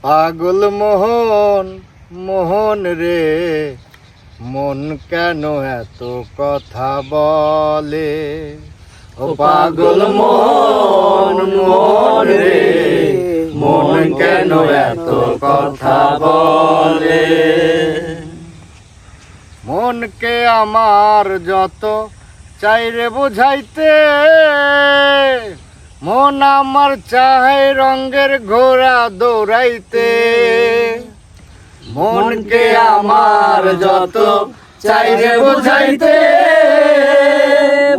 পাগল মোহন মোহন রে, মন কেন এত কথা বলে? ও পাগল মোহন মোহন রে, মন কেন এত কথা বলে? মনকে আমার যত চাইরে বুঝাইতে, মন আমার চাহে রঙের ঘোড়া দৌড়াইতে। মনকে আমার যত চাইরে বুঝাইতে,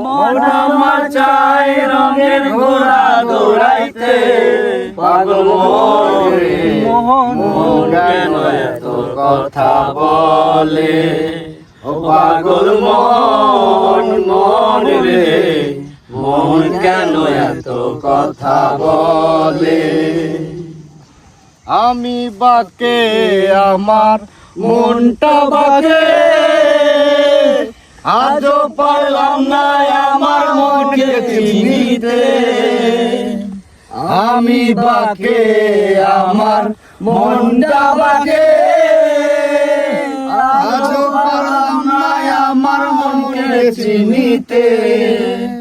মন আমার চায় রঙের ঘোড়া দৌড়াইতে। পাগল মোহন রে, মন কেন এত কথা বলে? ও পাগল মোহন মোহন রে, মন কেন এত কথা বলে? আমি বাকে আমার মনটা বাকে, আজও পারলাম না আমার মনকে চিনিতে। আমি বাকে আমার মনটা বাকে, আজও পারলাম না আমার মনকে চিনিতে।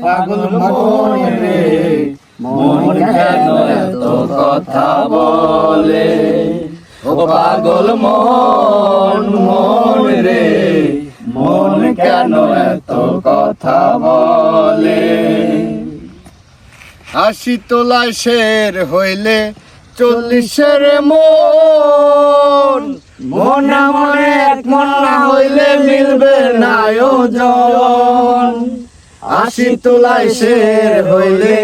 পাগল মোহন রে, মন কেন এত কথা বলে? ও পাগল মোহন মোহন রে, মন কেন এত কথা বলে? আশি তোলায় শের হইলে 40-এর মন, মনে মনে এক মন না হইলে মিলবে না ওজন। 80 তোলায় শের হইলে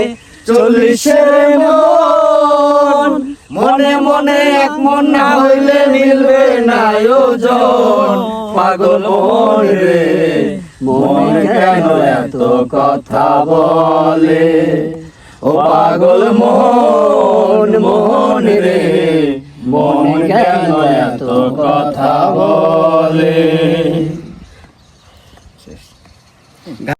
40-এর মন, মনে মনে এক মন না হইলে মিলবে না ওজন। পাগল মোহন রে, মন কেন এত কথা বলে? ও পাগল মোহন মোহন রে, মন কেন এত কথা বলে?